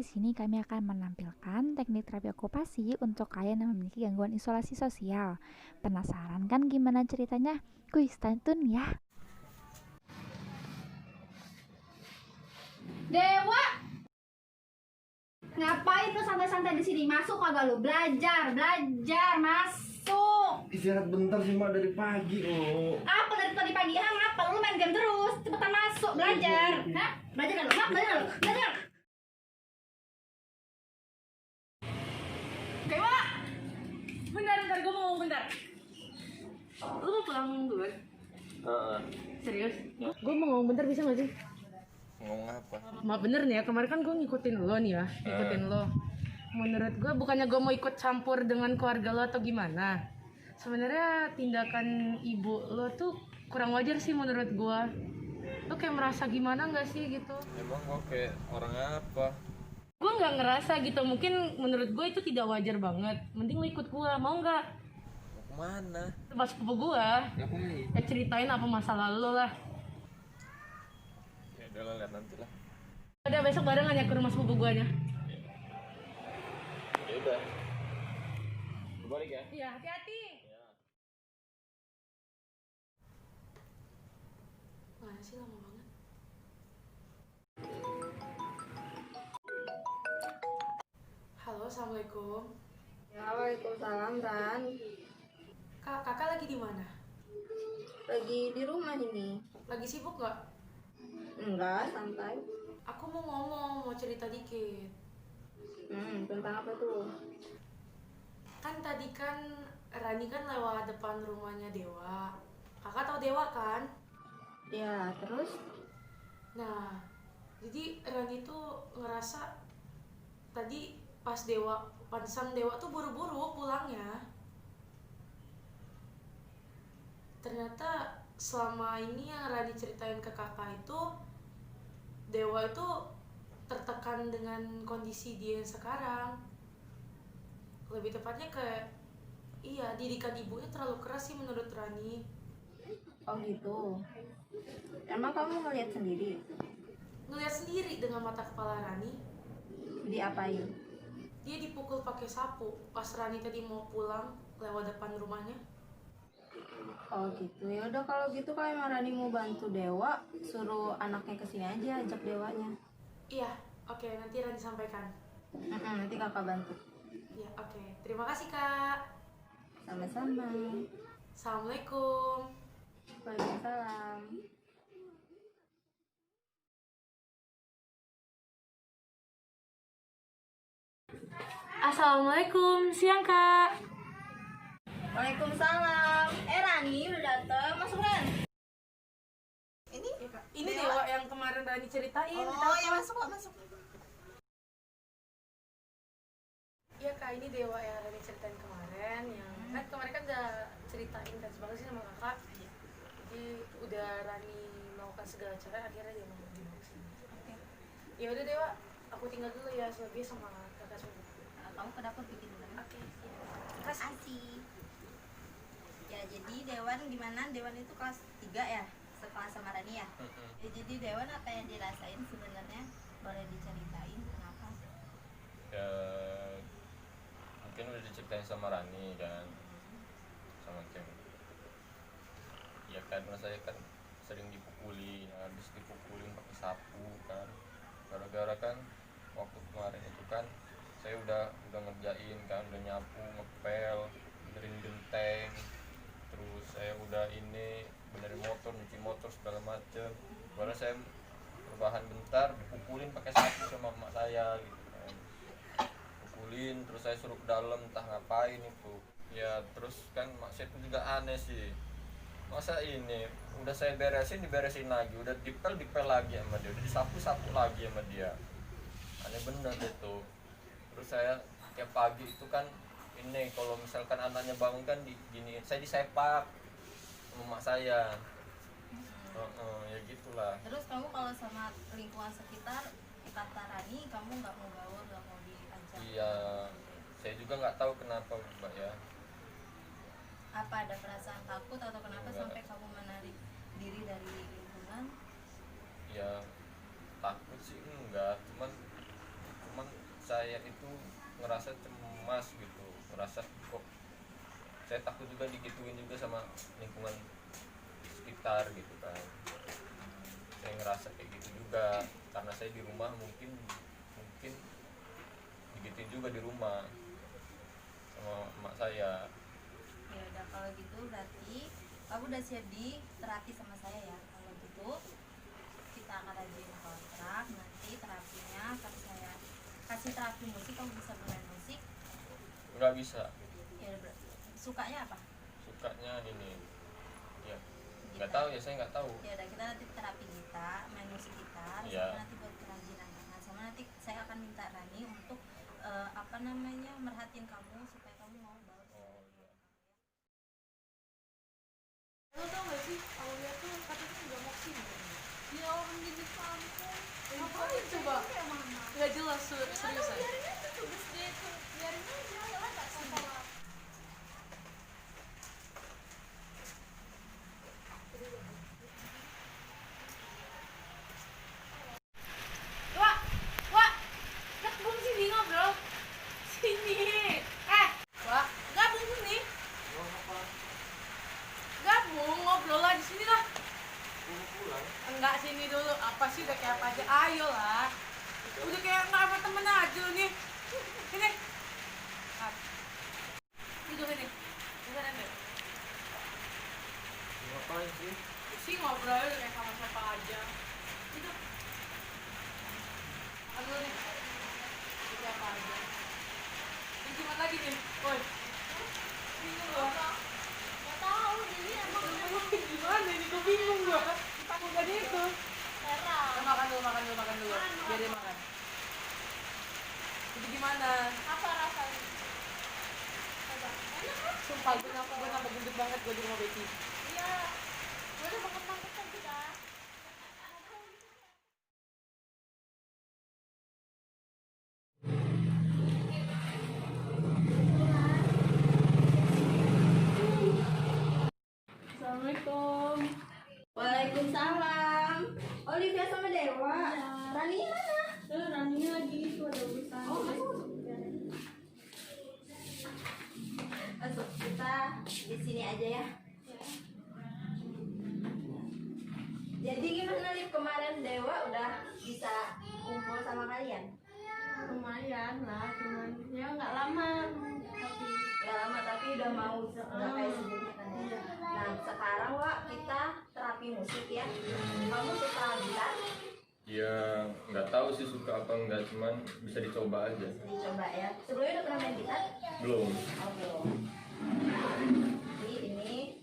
di sini kami akan menampilkan teknik terapi okupasi untuk kalian yang memiliki gangguan isolasi sosial. Penasaran kan gimana ceritanya? Kuy, stay tune ya. Dewa, ngapain lu santai-santai di sini? Masuk kagak lu? Belajar, masuk. Istirahat bentar sih Mak dari pagi. Apa dari tadi pagi? Ngapa lu main game terus? Cepetan masuk, belajar. Hah? Belajar kan lu? Belajar. Dewa, bentar, gue mau ngomong bentar. Lu mau pulang dulu? Serius? Gue mau ngomong bentar, bisa gak sih? Ngomong apa? Maaf bener nih ya, kemarin kan gue ngikutin lo nih ya, lo. Menurut gue bukannya gue mau ikut campur dengan keluarga lo atau gimana. Sebenarnya tindakan ibu lo tuh kurang wajar sih menurut gue. Lo kayak merasa gimana nggak sih gitu? Emang gue kayak orang apa? Gue nggak ngerasa gitu, mungkin menurut gue itu tidak wajar banget. Mending lo ikut gue, mau nggak? Mau kemana? Pas sepupu gue, Ngapain? ya ceritain apa masalah lo lah. Ya udah lah, lihat nanti lah. Udah besok barengan ya ke rumah sepupu gue nya. Ya udah. Balik ya? Iya, hati-hati. Mana sih lama banget. Halo, assalamualaikum. Ya, waalaikumsalam, Ran. Kakak lagi di mana? Lagi di rumah ini. Lagi sibuk nggak? Enggak, santai. Aku mau ngomong, mau cerita dikit. Tentang apa tuh? Kan tadi kan Rani kan lewat depan rumahnya Dewa. Kakak tahu Dewa kan? Ya, terus? Nah, jadi Rani tuh ngerasa tadi pas Pansam Dewa tuh buru-buru pulangnya. Ternyata selama ini yang Rani ceritain ke kakak itu, Dewa itu tertekan dengan kondisi dia yang sekarang. Lebih tepatnya didikan ibunya terlalu keras sih menurut Rani. Oh gitu. Emang kamu ngeliat sendiri? Ngeliat sendiri dengan mata kepala Rani, Diapain? dia dipukul pakai sapu pas Rani tadi mau pulang lewat depan rumahnya. Oh gitu. Ya udah kalau gitu kalau emang Rani mau bantu Dewa, suruh anaknya kesini aja, ajak Dewanya. Iya, oke, nanti Rani sampaikan. Nanti kakak bantu. Iya, oke. Terima kasih, Kak. Sama-sama. Assalamualaikum. Waalaikumsalam. Assalamualaikum, siang, Kak. Waalaikumsalam. Rani udah dateng, masuk Ran. Ini Dewa yang kemarin Rani ceritain. Oh ya, masuk. Iya, Kak, ini Dewa yang Rani ceritain kemarin. Yang kan kemarin kan udah ceritain kan banget sih sama Kakak. Jadi udah Rani melakukan segala cara, akhirnya dia mau dibawa ke sini. Ya udah Dewa, aku tinggal dulu ya, selebihnya sama Kakak semua. Kamu ke dapur bikin dulu. Oke, siap. Makasih. Ya jadi Dewan gimana? Dewan itu kelas 3 ya? Sekelas sama Rani ya? Ya jadi Dewan apa yang dirasain sebenarnya? Boleh diceritain kenapa? Ya mungkin udah diceritain sama Rani kan, sama Cem. Ya kan, saya kan sering dipukulin, habis dipukulin pakai sapu kan. Gara-gara kan waktu kemarin itu kan saya udah ngerjain kan, udah nyapu, ngepel, benerin genteng, terus saya udah benerin motor, nyuci motor segala macem. Baru saya rebahan bentar, dipukulin pakai sapu sama emak saya gitu kan. Pukulin, terus saya suruh ke dalam, entah ngapain itu. Ya terus kan mak saya itu juga aneh sih. Masa ini udah saya diberesin lagi, udah dipel lagi sama dia, udah disapu lagi sama dia. Aneh bener itu. Terus saya tiap pagi itu kan ini kalau misalkan anaknya bangun kan gini, saya disepak sama emak saya. Ya gitulah. Terus kamu kalau sama lingkungan sekitar kata Rani kamu nggak mau gaul, nggak mau diajak? Iya, saya juga nggak tahu kenapa Mbak ya. Apa ada perasaan takut atau kenapa Enggak. sampai kamu menarik diri dari lingkungan? Ya takut sih enggak, cuman saya itu ngerasa cemas gitu, ngerasa kok saya takut juga digituin juga sama lingkungan sekitar gitu kan. Saya ngerasa kayak gitu juga karena saya di rumah mungkin digituin juga di rumah sama emak saya. Ya udah, kalau gitu berarti kamu udah siap di terapi sama saya ya. Kalau gitu kita akan ajuin kontrak, nanti terapinya kalau saya kasih terapi musik, kamu bisa bermain musik. Nggak bisa. Ya sukanya apa? Sukanya ini ya nggak tahu ya, saya nggak tahu. Ya udah, kita nanti terapi kita, main musik gitar, Ya. sama nanti buat kerajinan tangan, sama nanti saya akan minta Rani untuk merhatiin kamu supaya kamu mau bawa. Oh iya. Lo tau gak sih, kalau lihat tuh katanya nggak mau kesini. Ya orang di kampung. Ngapain coba? Nggak jelas seriusan. Biarin aja tugas dia itu, biarin aja, ya lah nggak salah. Wah, wah, gabung sini ngobrol. Sini. Wah, gabung sini. Gabung ngobrol lah di sini lah. Enggak, sini dulu. Apa sih, udah kayak apa aja? Ayo lah. Udah kayak nggak apa temen aja nih. Sini. Duduk sini. Bukan deh. Ngapain sih? Sih ngobrol udah kayak sama siapa aja. Duduk. Ambil nih. Siapa aja. Ini gimana lagi nih? Woi. Bingung gua. Nggak tahu, jadi emang Gimana ini? Kok bingung gua? Bukan itu. heran. Makan dulu. Biar dia makan. Jadi gimana? Apa rasanya? Coba. Enak kan? Sumpah gue nambah gendut banget gue di rumah Betty. Iya. Gue udah banget kan kita. Assalamualaikum. Waalaikumsalam. Olivia sama Dewa. Rani mana? Rani lagi itu ada urusan. Oh, masuk, kita di sini aja ya. Jadi gimana Liv, kemarin Dewa udah bisa kumpul sama kalian? Lumayan lah, cuman ya nggak lama. Tapi Gak lama tapi udah mau udah kayak sebelumnya kan ya. Nah sekarang Wak, kita terapi musik ya. Kamu suka gitar? Ya nggak tahu sih suka apa enggak, cuman bisa dicoba aja. Dicoba ya. Sebelumnya udah pernah main gitar? Belum. Oh belum. Jadi ini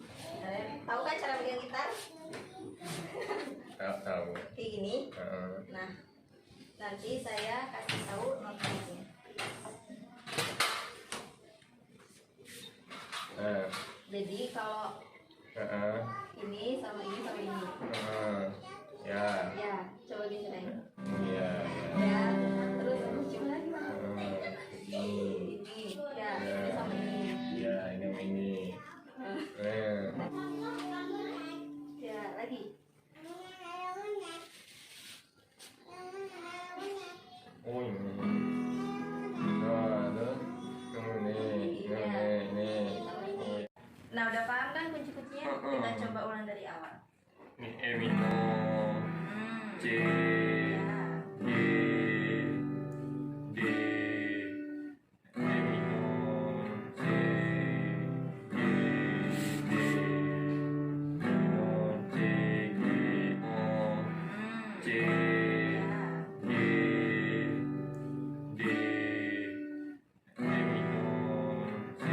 tahu kan cara pegang gitar? Nggak tahu. Kayak gini. Heeh. Nah nanti saya kasih tahu notasinya. Nah. Jadi kalau Heeh. ini sama ini sama ini. Heeh. Ya. Ya, coba dicerain. Iya. Ya, terus coba lagi mana? Ini. Ini, ya, ini sama ini. Ya, ini sama ini. Ya, lagi. Oh ini. Nah, terus ini. Oh, Nah, udah paham kan kunci-kuncinya? Kita coba ulang dari awal. ini E minor, C, Ya. G, D, E minor, C, G, D, minor, C, G, O, C, G, D, E minor, C,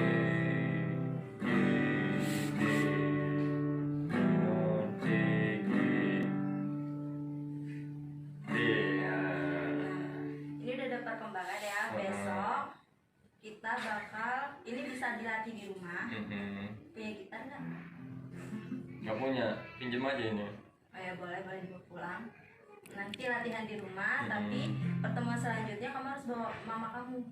G, D, minor, C, G, D. Ini udah dapat perkembangan ya. Besok kita bakal, ini bisa dilatih di rumah. Punya gitar nggak? Nggak punya, pinjem aja ini. Oh ya boleh dibawa pulang. Nanti latihan di rumah, tapi pertemuan selanjutnya kamu harus bawa mama kamu.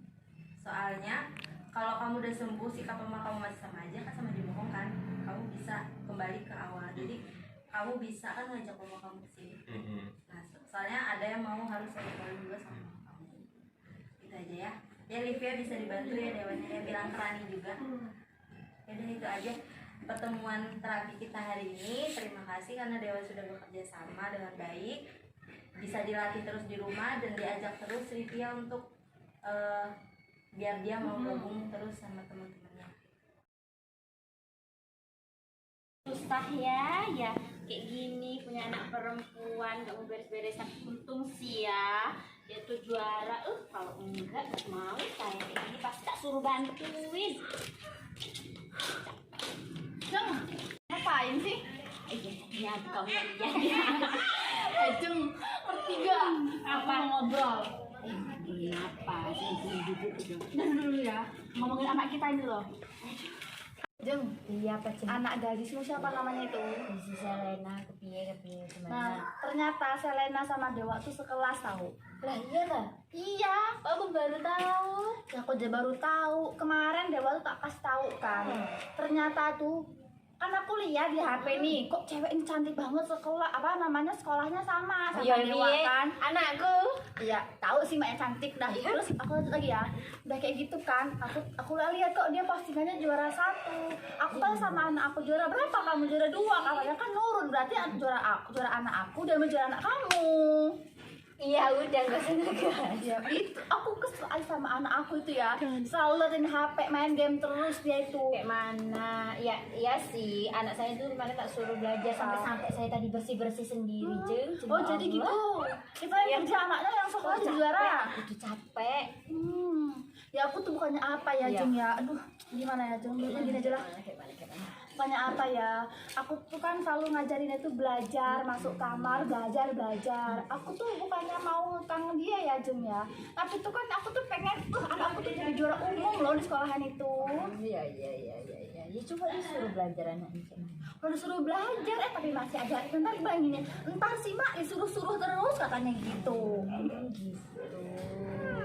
Soalnya kalau kamu udah sembuh, sikap mama kamu masih sama aja kan, sama dibohong kan, kamu bisa kembali ke awal. Jadi kamu bisa kan ngajak mama kamu ke sini. Nah, soalnya ada yang mau harus saya kembali juga sama mama kamu. Kita aja ya. Ya Livia bisa dibantu ya Dewannya, ya bilang ke Rani juga. Ya udah itu aja pertemuan terapi kita hari ini. Terima kasih karena Dewa sudah bekerja sama dengan baik. Bisa dilatih terus di rumah dan diajak terus Livia untuk biar dia mau gabung terus sama teman-temannya. Susah ya kayak gini punya anak perempuan gak mau beres-beres. Untung sih ya dia tuh juara. Kalau enggak mau saya kayak gini pasti tak suruh bantuin. Jeng, ngapain sih? Ya kamu ya. Jeng, bertiga apa ngobrol? Kenapa sih duduk udah. Nah dulu ya, ngomongin anak kita ini loh. Jeng, Iya apa sih? anak gadismu siapa namanya itu? Si Selena kepiye Nah, gimana? ternyata Selena sama Dewa tuh sekelas tahu. Lah iya lah. Iya, Aku baru tahu. aku aja baru tahu. Kemarin Dewa tuh tak kasih tahu kan. Ternyata tuh kan aku lihat di HP nih, kok cewek ini cantik banget sekolah apa namanya sekolahnya sama Dewa kan. Anakku. Iya, tahu sih maknya cantik dah. Terus aku lanjut lagi ya. Udah kayak gitu kan. Aku lihat kok dia postingannya juara 1. Aku kan sama anak aku juara berapa? Kamu juara 2. Katanya kan nurun. Berarti juara anak aku dan juara anak kamu. Iya udah gak usah ngegas. Ya itu aku kesel aja sama anak aku itu ya. Selalu liatin HP main game terus dia itu. Kayak mana? Ya iya sih, anak saya tuh kemarin tak suruh belajar sampai saya tadi bersih-bersih sendiri, Jeng. Oh jadi gitu. Kita yang kerja anaknya yang sekolah jadi juara. Udah capek. Ya aku tuh bukannya apa ya, Iya. Jeng ya. Aduh, gimana ya, Jeng? Gini aja lah. Bukannya apa ya, aku tuh kan selalu ngajarin itu belajar, masuk kamar, belajar. Aku tuh bukannya mau ngekang dia ya, Jeng ya. Tapi tuh kan aku tuh pengen, anak aku tuh jadi juara umum loh di sekolahan itu. Iya. Ya coba disuruh belajar anaknya gimana. Udah disuruh belajar, tapi masih aja. Ntar bilangin, entar sih mak disuruh-suruh terus katanya gitu. Gitu.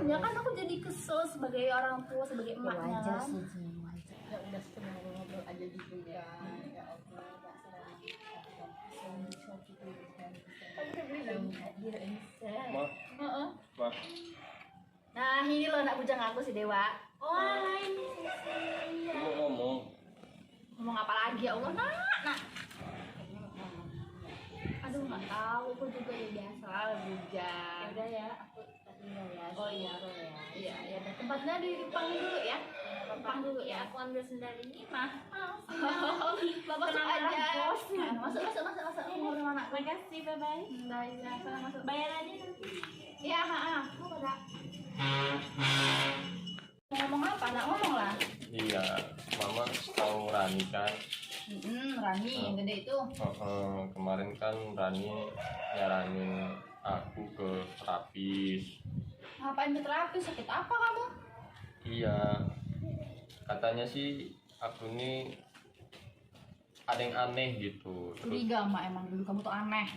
Ya kan aku jadi kesel sebagai orang tua, sebagai emaknya Wajar kan. sih, Jeng, wajar. Ya udah sekedar ngobrol aja gitu ya. Ya Allah, Kak Selama. Ma, Heeh. ma, Nah ini loh anak bujang aku si Dewa. Oh, ini kamu ngomong. Ngomong apa lagi ya Allah nak. Aduh nggak tahu, aku juga ya biasa lah bujang. udah ya, aku tinggal ya. Oh iya. Ya. Iya ya. Tempatnya di Jepang dulu ya. Jepang dulu ya. Aku ambil sendal ini mah. Bapak masuk Tenang, aja. bos. Nah, masuk. Aku mau sama anak. Makasih, bye-bye. Nah, iya, sana masuk. Bayar aja nanti. Iya, Mau pada. Mau ngomong apa? Nak ngomong lah. Iya, mama tahu Rani kan. Rani yang gede itu. Kemarin kan Rani nyaranin aku ke terapis. Ngapain ke terapi? Sakit apa kamu? Iya, katanya sih aku ini ada yang aneh gitu. Terus Curiga emak emang dulu kamu tuh aneh.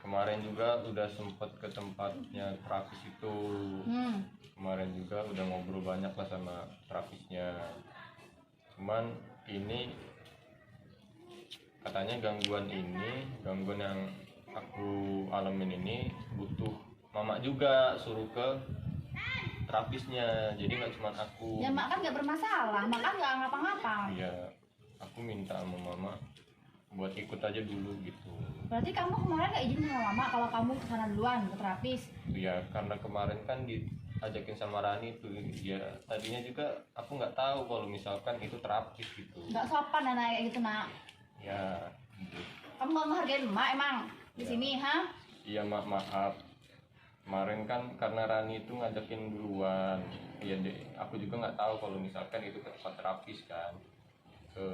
kemarin juga udah sempet ke tempatnya terapis itu. Kemarin juga udah ngobrol banyak lah sama terapisnya. Cuman ini katanya gangguan yang aku alamin ini butuh mama juga suruh ke terapisnya. Jadi nggak cuma aku. Ya mak kan nggak bermasalah, mak kan nggak ngapa-ngapa. Iya, aku minta sama mama buat ikut aja dulu gitu. Berarti kamu kemarin nggak izin sama mama kalau kamu kesana duluan ke terapis? Ya karena kemarin kan diajakin sama Rani tuh, ya tadinya juga aku nggak tahu kalau misalkan itu terapis gitu. Nggak sopan anak kayak gitu nak. Ya gitu. Kamu nggak menghargain emak emang di Ya. sini, ha? Iya maaf. Kemarin kan karena Rani itu ngajakin duluan. Ya deh, aku juga nggak tahu kalau misalkan itu ke tempat terapis kan, ke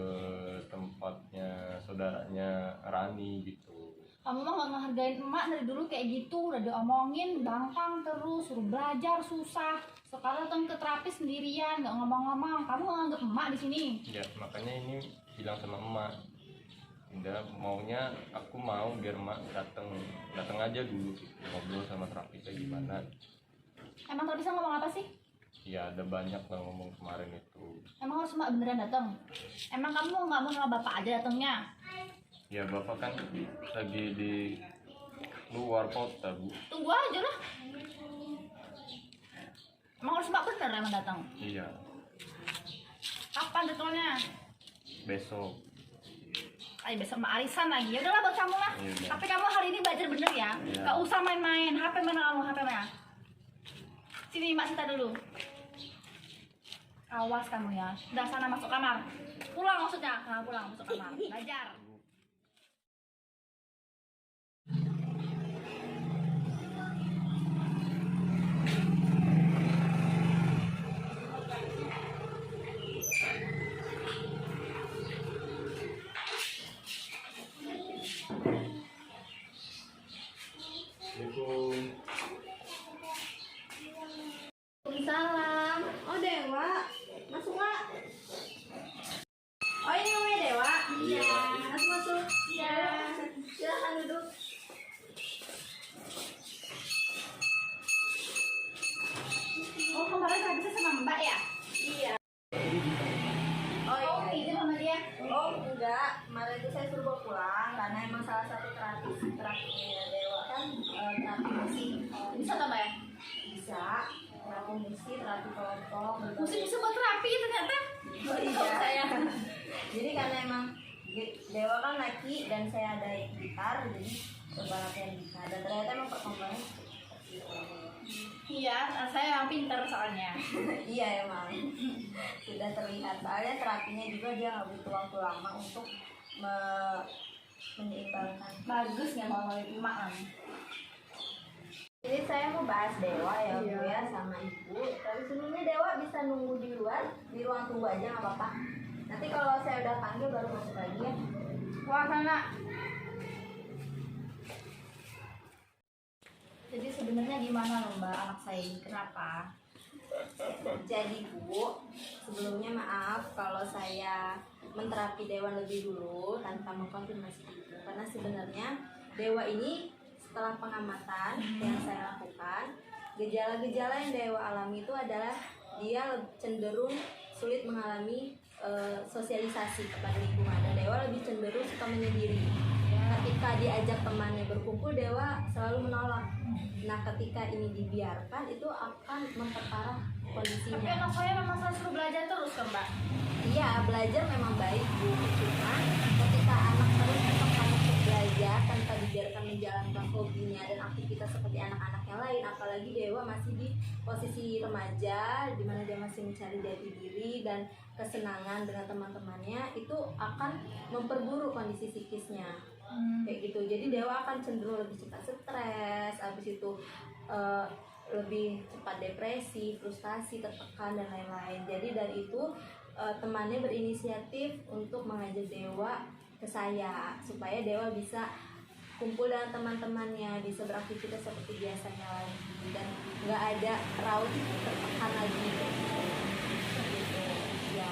tempatnya saudaranya Rani gitu. Kamu mah nggak ngehargain emak dari dulu kayak gitu, udah diomongin bangkang terus, suruh belajar susah. Sekarang datang ke terapis sendirian, nggak ngomong-ngomong. Kamu nggak nganggep emak di sini. Ya makanya ini bilang sama emak, udah maunya aku mau biar emak datang aja dulu gitu, ngobrol sama terapisnya gimana. Emang terapisnya ngomong apa sih? Ya ada banyak lah ngomong kemarin itu. Emang harus emak beneran datang? Emang kamu nggak mau sama bapak aja datangnya? Ya bapak kan lagi di luar kota bu. Tunggu aja lah. Emang harus mbak bener emang datang? Iya, Kapan jadwalnya? besok. Ayo besok mbak arisan lagi. Ya udahlah buat kamu lah. Iya. Tapi kamu hari ini belajar bener ya. Iya. Gak usah main-main. HP mana kamu? HP mana? Sini mbak Sita dulu. Awas kamu ya. Udah sana masuk kamar. Pulang maksudnya. Nah, pulang masuk kamar. Belajar. Waalaikumsalam. Oh Dewa, masuk Wak. Oh ini namanya Dewa? Iya. Masuk masuk. Iya. Silahkan duduk. Oh kemarin habisnya sama mbak ya? Iya. Oh izin sama dia. Oh enggak, kemarin itu saya suruh bawa pulang karena emang salah satu terapinya Dewa kan terapi musik. Bisa nggak mbak ya? Bisa. Terapi musik, terapi kelompok. Musik bisa buat terapi ternyata. Oh iya. Jadi karena emang Dewa kan laki dan saya ada gitar, jadi coba latihan gitar dan ternyata emang perkembangan seperti itu. Iya, saya yang pinter soalnya. Iya emang sudah terlihat. Soalnya terapinya juga dia nggak butuh waktu lama untuk menyeimbangkan. Bagus nggak mau emak kan? Jadi saya mau bahas Dewa ya Bu ya sama Ibu. Tapi sebelumnya Dewa bisa nunggu di luar, di ruang tunggu aja nggak apa-apa. Nanti kalau saya udah panggil baru masuk lagi ya. Wah sana. Jadi sebenarnya gimana loh mbak anak saya ini? Kenapa? Jadi Bu, sebelumnya maaf kalau saya menterapi Dewa lebih dulu tanpa mengkonfirmasi Ibu. Karena sebenarnya Dewa ini setelah pengamatan yang saya lakukan, gejala-gejala yang Dewa alami itu adalah dia cenderung sulit mengalami sosialisasi kepada lingkungan dan Dewa lebih cenderung suka menyendiri. Ketika diajak temannya berkumpul, Dewa selalu menolak. Nah, ketika ini dibiarkan itu akan memperparah Tapi kondisinya. anak saya memang saya suruh belajar terus kan mbak? Iya, belajar memang baik Bu. Cuma ketika anak terus menekan untuk belajar tanpa dibiarkan menjalankan hobinya dan aktivitas seperti anak-anak yang lain, apalagi Dewa masih di posisi remaja, di mana dia masih mencari jati diri dan kesenangan dengan teman-temannya, itu akan memperburuk kondisi psikisnya. Kayak gitu. Jadi Dewa akan cenderung lebih cepat stres, habis itu lebih cepat depresi, frustasi, tertekan dan lain-lain. Jadi dari itu temannya berinisiatif untuk mengajak Dewa ke saya supaya Dewa bisa kumpul dengan teman-temannya, bisa beraktivitas seperti biasanya lagi dan nggak ada raut tertekan lagi gitu. Ya.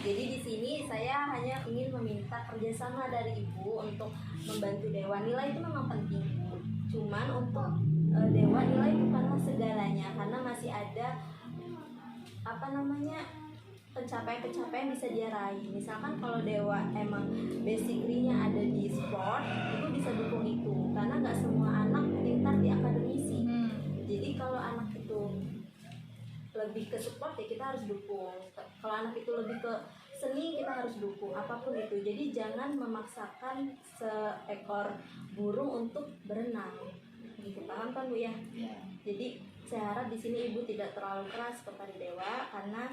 Jadi di sini saya hanya ingin meminta kerjasama dari Ibu untuk membantu Dewa. Nilai itu memang penting Bu. Cuman untuk Dewa nilai bukanlah segalanya karena masih ada pencapaian-pencapaian bisa dia raih. Misalkan kalau Dewa emang basically-nya ada di sport, Ibu bisa dukung itu karena nggak semua anak pintar di akademisi. Jadi kalau anak itu lebih ke sport ya kita harus dukung. Kalau anak itu lebih ke seni kita harus dukung, apapun itu. Jadi jangan memaksakan seekor burung untuk berenang. Gitu, paham kan Bu ya? Jadi saya harap di sini Ibu tidak terlalu keras kepada Dewa karena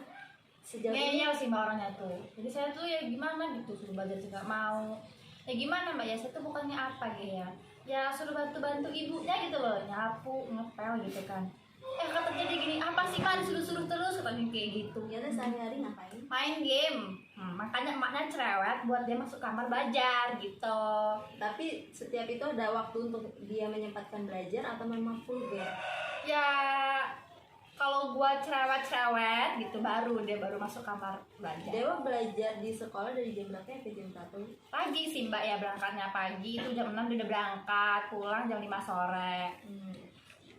sejauh ini Ngeyel sih mbak orangnya tuh. Jadi saya tuh ya gimana gitu suruh belajar sih nggak mau. Ya gimana mbak ya, saya tuh bukannya apa gitu ya. Ya suruh bantu-bantu ibunya gitu loh, nyapu, ngepel gitu kan. Kata jadi gini, apa sih mbak disuruh-suruh terus katanya kayak gitu. ternyata sehari-hari ngapain? Main game. Makanya emaknya cerewet buat dia masuk kamar belajar gitu. Tapi setiap itu ada waktu untuk dia menyempatkan belajar atau memang full game? Ya kalau gua cerewet-cerewet gitu baru dia baru masuk kamar belajar. Dewa belajar di sekolah dari jam berapa sampai jam berapa? Pagi sih mbak ya, berangkatnya pagi itu jam 6 dia udah berangkat, pulang jam 5 sore.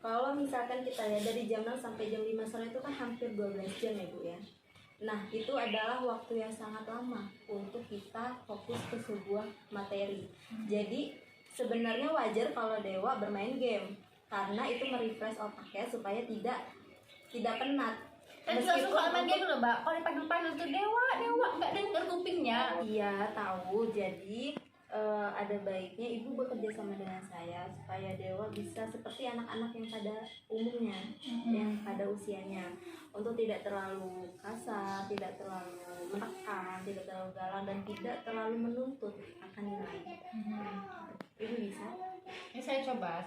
Kalau misalkan kita lihat dari jam 6 sampai jam 5 sore itu kan hampir 12 jam ya Bu ya. Nah itu adalah waktu yang sangat lama untuk kita fokus ke sebuah materi. Jadi sebenarnya wajar kalau Dewa bermain game karena itu merefresh otaknya supaya tidak tidak penat. Saya juga suka main game loh, Mbak. Kalau dipanggil-panggil tuh dewa, nggak denger kupingnya. Iya tahu, jadi ada baiknya ibu bekerja sama dengan saya supaya Dewa bisa seperti anak-anak yang pada umumnya, yang pada usianya, untuk tidak terlalu kasar, tidak terlalu menekan, tidak terlalu galak, dan tidak terlalu menuntut akan nilai. Ibu bisa? Ya, saya coba.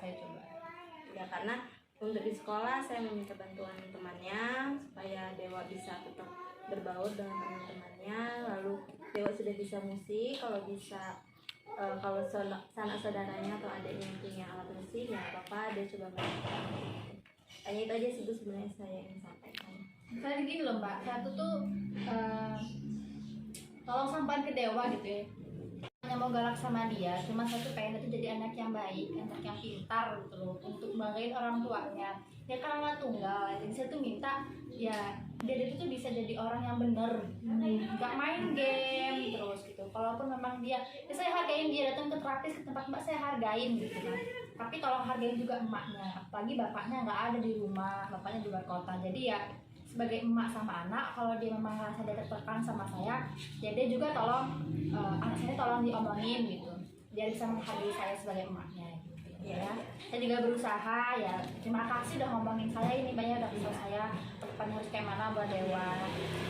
Ya karena untuk di sekolah saya meminta bantuan temannya supaya Dewa bisa tetap berbaur dengan teman-temannya. Lalu Dewa sudah bisa musik, kalau bisa kalau sanak saudaranya atau adiknya yang punya alat musik ya apa-apa, dia coba belajar. Hanya itu aja sih Bu sebenarnya saya ingin sampaikan. Saya gini loh, Mbak. Saya tuh tolong sampaikan ke Dewa gitu ya. Hanya mau galak sama dia, cuma saya tuh pengen itu jadi anak yang baik, anak yang pintar gitu loh, untuk banggain orang tuanya. Ya karena anak tunggal, jadi saya tuh minta ya dia itu tuh bisa jadi orang yang bener, nggak main game terus gitu. Kalaupun memang dia, ya saya hargain dia datang ke terapis ke tempat Mbak, saya hargain gitu kan. Tapi tolong hargain juga emaknya, apalagi bapaknya nggak ada di rumah, bapaknya di luar kota. Jadi ya sebagai emak sama anak, kalau dia memang merasa dia tertekan sama saya, ya dia juga tolong anak saya tolong diomongin gitu, dia bisa menghargai saya sebagai emaknya gitu ya. Saya juga berusaha ya. Terima kasih udah ngomongin saya ini, banyak udah kasih saya depan harus kayak mana buat Dewa.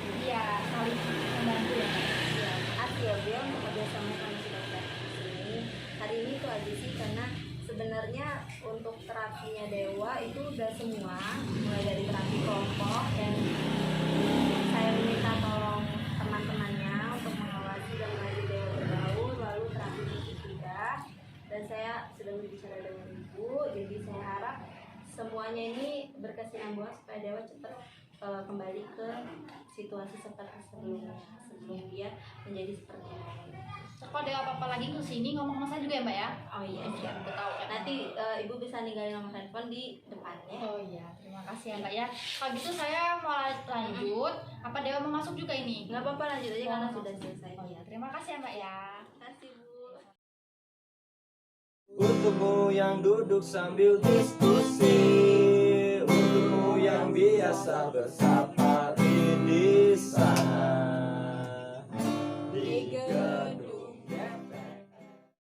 Jadi ya saling membantu ya. Ya, makasih ya Bel untuk kerjasama kami sudah datang ke sini. Hari ini tuh aja sih karena sebenarnya untuk terapinya Dewa itu udah semua, mulai dari terapi kelompok, dan saya minta tolong teman-temannya untuk mengawasi dan mengajari Dewa berbaur, lalu terapi musik juga, dan saya sudah berbicara dengan ibu, jadi saya harap semuanya ini berkesinambungan supaya Dewa cepat kembali ke situasi seperti sebelum dia menjadi seperti ini. Kalau ada apa-apa lagi ke sini ngomong sama saya juga ya Mbak ya. Oh iya, Biar aku tahu kan. nanti ibu bisa ninggalin nomor handphone di depannya. Oh iya, terima kasih ya Mbak ya. Kalau gitu saya mau lanjut. Apa Dewa mau masuk juga ini? Nggak apa-apa, lanjut aja karena sudah selesai. Oh iya, terima kasih ya Mbak ya. Terima kasih Bu. Untukmu yang duduk sambil diskusi, untukmu yang biasa bersapa di sana.